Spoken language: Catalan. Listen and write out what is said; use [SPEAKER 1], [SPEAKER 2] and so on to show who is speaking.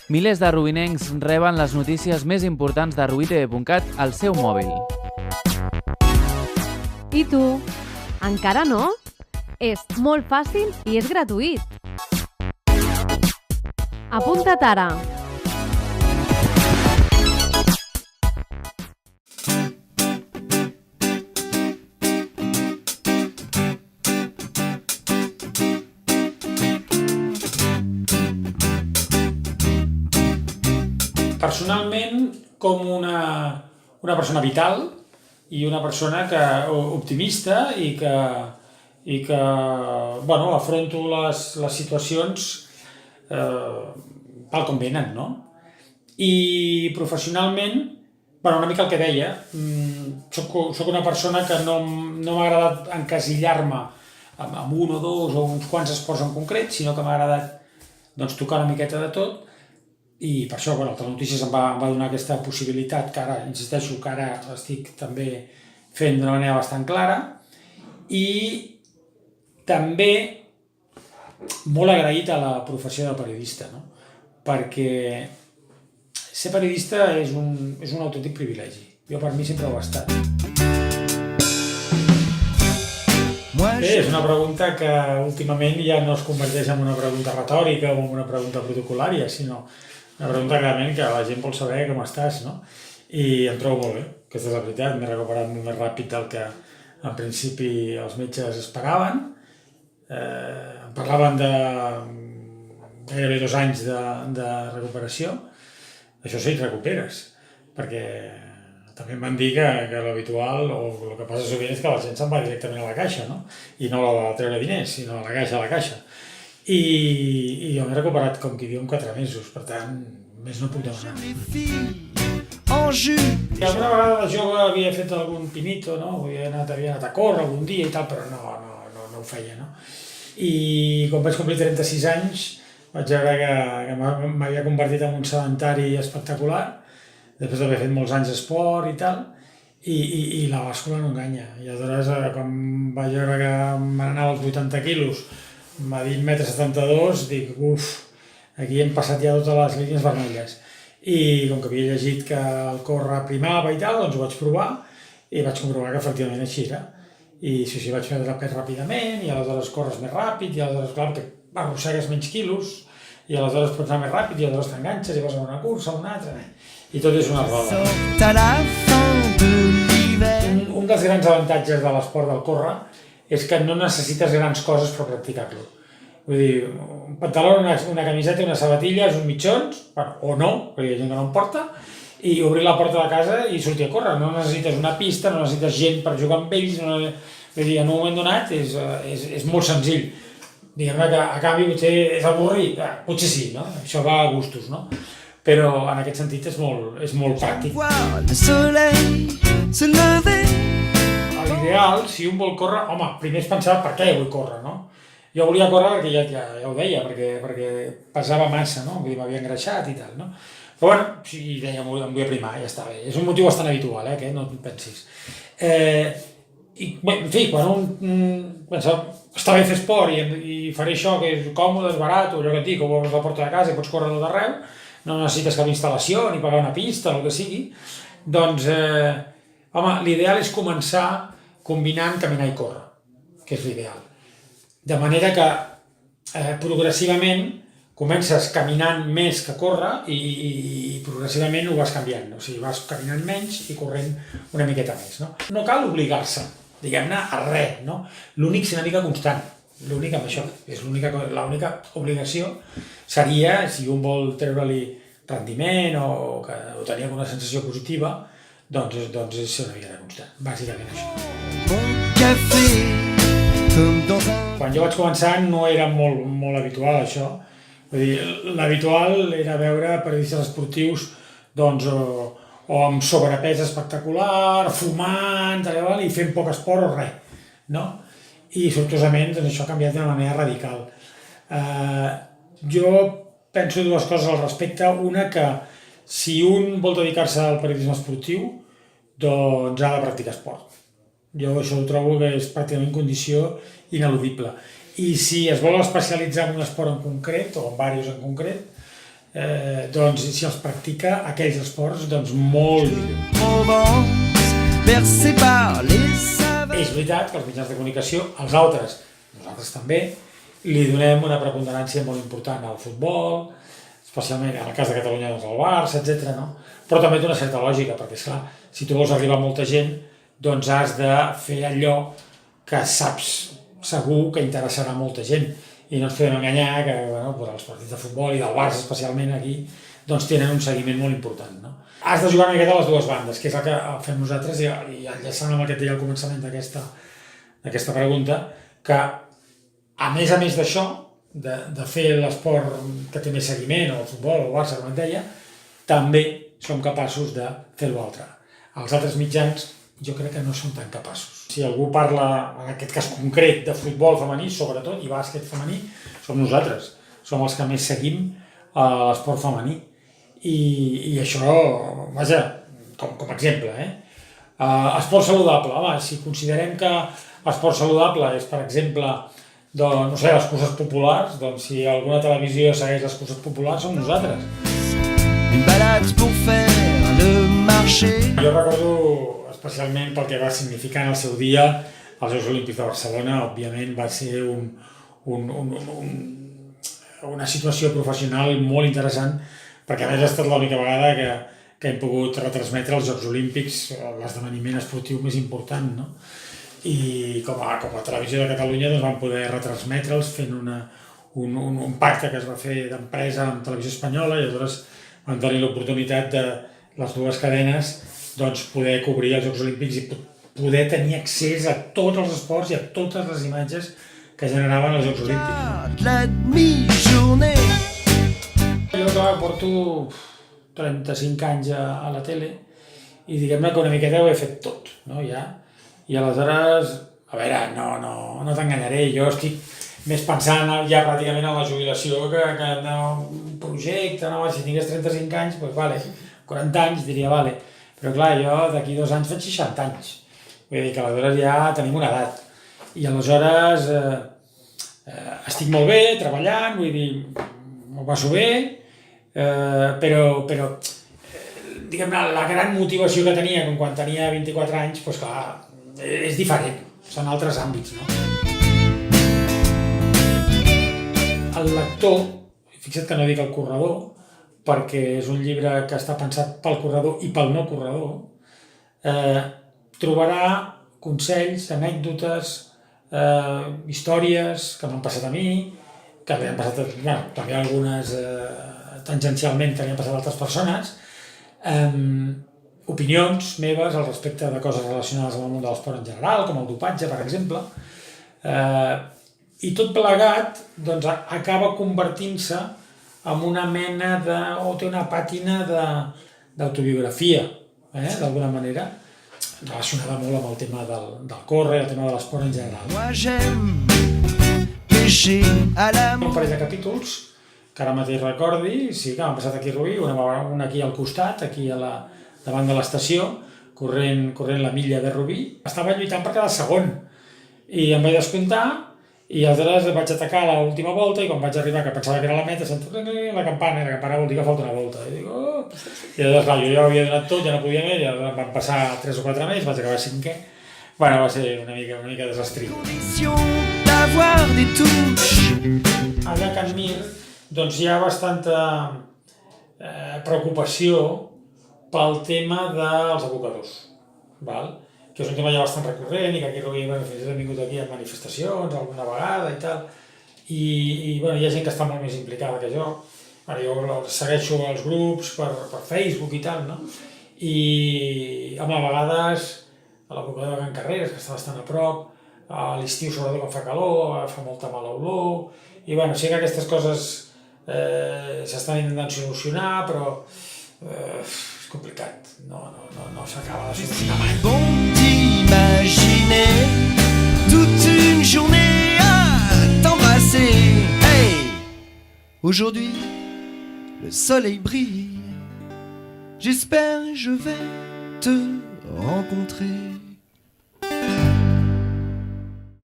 [SPEAKER 1] Milers de rubinencs reben les notícies més importants de rubitv.cat al seu mòbil.
[SPEAKER 2] I tu? Encara no? És molt fàcil i és gratuït. Apunta't ara!
[SPEAKER 3] Personalment, com una persona vital i una persona optimista i que afronto les situacions tal com venen, no? I professionalment, una mica el que deia, soc una persona que no m'ha agradat encasillar-me amb un o dos o uns quants esports en concret, sinó que m'ha agradat tocar una miqueta de tot. I per això, el Telenotícies em va donar aquesta possibilitat que ara, insisteixo, que ara estic també fent d'una manera bastant clara. I també molt agraït a la professió de periodista, no? Perquè ser periodista és un autèntic privilegi. Jo per mi sempre ho ha estat. Bé, és una pregunta que últimament ja no es converteix en una pregunta retòrica o en una pregunta protocolària, sinó una pregunta clarament que la gent vol saber com estàs, no? I em trobo molt bé, aquesta és la veritat, m'he recuperat molt més ràpid del que en principi els metges esperaven. Em parlaven de gairebé 2 anys de recuperació. Això sí, et recuperes, perquè també em van dir que l'habitual, o el que passa sovint és que la gent se'n va directament a la caixa, no? I no a treure diners, sinó a la caixa. I jo m'he recuperat, com qui diu, en 4 mesos, per tant, més no puc demanar. Alguna vegada de jove havia fet algun pinito, no? Havia anat a córrer algun dia i tal, però no ho feia, no? I quan vaig complir 36 anys vaig veure que m'havia convertit en un sedentari espectacular, després d'haver fet molts anys d'esport i tal, i la bàscula no enganya. I aleshores, quan vaig veure que m'anava als 80 quilos, m'ha dit 1,72 m, dic, aquí hem passat ja totes les línies vermelles. I com que havia llegit que el córrer primava i tal, doncs ho vaig provar i vaig comprovar que efectivament així era. I sí, vaig perdre pes ràpidament i aleshores corres més ràpid i aleshores, clar, que arrossegues menys quilos i aleshores pots anar més ràpid i aleshores t'enganxes i vas a una cursa, a una altra, i tot és una roda. Un dels grans avantatges de l'esport del córrer és que no necessites grans coses per practicar-lo. Vull dir, un pantaló, una camiseta, unes sabatilles, uns mitjons, o no, perquè hi ha gent que no en porta, i obrir la porta de casa i sortir a córrer. No necessites una pista, no necessites gent per jugar amb ells, vull dir, en un moment donat és molt senzill. Diguem-ne que a canvi potser és avorrit, potser sí, no? Això va a gustos, no? Però en aquest sentit és molt pràctic. L'ideal, si un vol córrer, primer es pensava per què vull córrer, no? Jo volia córrer perquè ja ho deia, perquè pesava massa, no? Vull dir, m'havia engreixat i tal, no? Però si deia, em vull aprimar, ja està bé. És un motiu bastant habitual, aquest, no et pensis. En fi, quan un pensa, està bé fer esport i faré això, que és còmode, és barat, o allò que et dic, o obres la porta de casa i pots córrer tot arreu, no necessites cap instal·lació ni pagar una pista o el que sigui, doncs, l'ideal és començar combinant caminar i córrer, que és l'ideal. De manera que progressivament comences caminant més que córrer i progressivament ho vas canviant. O sigui, vas caminant menys i corrent una miqueta més, no? No cal obligar-se, diguem-ne, a res, no? L'únic ser una mica constant. L'únic amb això, l'única obligació seria, si un vol treure-li rendiment o tenir alguna sensació positiva, doncs és ser una mica constant, bàsicament això. Quan jo vaig començar no era molt habitual això. Vull dir, l'habitual era veure periodistes esportius o amb sobrepès espectacular, fumant, i fent poc esport o res, no? I sortosament això ha canviat d'una manera radical. Jo penso 2 coses al respecte. Una, que si un vol dedicar-se al periodisme esportiu, doncs ha de practicar esport. Jo això ho trobo que és pràcticament condició ineludible. I si es vol especialitzar en un esport en concret, o en diversos en concret, doncs si els practica aquells esports, doncs molt millor. És veritat que els mitjans de comunicació, els altres, nosaltres també, li donem una preponderància molt important al futbol, especialment en el cas de Catalunya doncs al Barça, etc. No? Però també té una certa lògica, perquè esclar, si tu vols arribar a molta gent, doncs has de fer allò que saps segur que interessarà molta gent. I no ens podem enganyar que els partits de futbol i del Barça especialment aquí doncs tenen un seguiment molt important. No? Has de jugar una miqueta a les dues bandes, que és el que fem nosaltres, i enllaçant amb el que et deia al començament d'aquesta pregunta, que a més d'això, de fer l'esport que té més seguiment, o el futbol, o el Barça, com et deia, també som capaços de fer l'altre. Els altres mitjans jo crec que no són tan capaços. Si algú parla, en aquest cas concret, de futbol femení, sobretot, i bàsquet femení, som nosaltres. Som els que més seguim l'esport femení. I això, vaja, com a exemple, esport saludable. Home, si considerem que esport saludable és, per exemple, no sé, les curses populars, doncs si alguna televisió segueix les curses populars, som nosaltres. Jo recordo especialment pel que va significar en el seu dia els Jocs Olímpics de Barcelona. Òbviament va ser una situació professional molt interessant, perquè a més ha estat l'única vegada que hem pogut retransmetre els Jocs Olímpics, l'esdeveniment esportiu més important, no? I com a Televisió de Catalunya doncs, vam poder retransmetre'ls fent un pacte que es va fer d'empresa amb Televisió Espanyola, i aleshores vam tenir l'oportunitat de les dues cadenes doncs, poder cobrir els Jocs Olímpics i poder tenir accés a tots els esports i a totes les imatges que generaven els Jocs Olímpics. Jo porto 35 anys a la tele i diguem-ne que una miqueta ho he fet tot, no? Ja. I aleshores, a veure, no t'enganyaré, jo estic més pensant ja pràcticament en la jubilació que en un projecte, no? Si tingués 35 anys, doncs vale, 40 anys diria vale, però clar, jo d'aquí 2 anys faig 60 anys, vull dir que aleshores ja tenim una edat, i aleshores estic molt bé, treballant, vull dir, m'ho passo bé, però diguem-ne, la gran motivació que tenia quan tenia 24 anys, doncs clar, és diferent, són altres àmbits, no? El lector, fixa't que no dic el corredor, perquè és un llibre que està pensat pel corredor i pel no corredor, trobarà consells, anècdotes, històries que m'han passat a mi, que m'han passat, també algunes tangencialment que li han passat a altres persones, opinions meves al respecte de coses relacionades amb el món de l'esport en general, com el dopatge, per exemple, i tot plegat doncs, acaba convertint-se en una mena o té una pàtina d'autobiografia, d'alguna manera, relacionada molt amb el tema del córrer, el tema de l'esport en general. Un parell de capítols que ara mateix recordi, sí que m'han passat aquí a Rubí, un aquí al costat, aquí davant de l'estació, corrent la milla de Rubí. Estava lluitant per quedar segon i em vaig descomptar i aleshores vaig atacar a l'última volta i quan vaig arribar, que pensava que era la meta, sento la campana vol dir que falta una volta. I dic, oh! I aleshores, clar, jo ja ho havia donat tot, ja no podia més, i aleshores van passar 3 o 4 més, vaig acabar 5è. Bueno, va ser una mica desastriu. Allà a Can Mir, doncs hi ha bastanta preocupació pel tema dels abocadors, que és un tema ja bastant recurrent i que aquí fins i tot hem vingut aquí a manifestacions alguna vegada i tal, i hi ha gent que està molt més implicada que jo. Jo segueixo els grups per Facebook i tal, no? I home, a vegades a l'abocador de Can Carreres, que està bastant a prop, a l'estiu sobretot quan fa calor, fa molta mala olor, i sí que aquestes coses s'estan intentant solucionar, però és complicat, no s'acaba de solucionar mai.
[SPEAKER 4] Bon d'imaginer toute une journée à t'embrasser. Hey! Aujourd'hui, le soleil brille. J'espère je vais te rencontrer.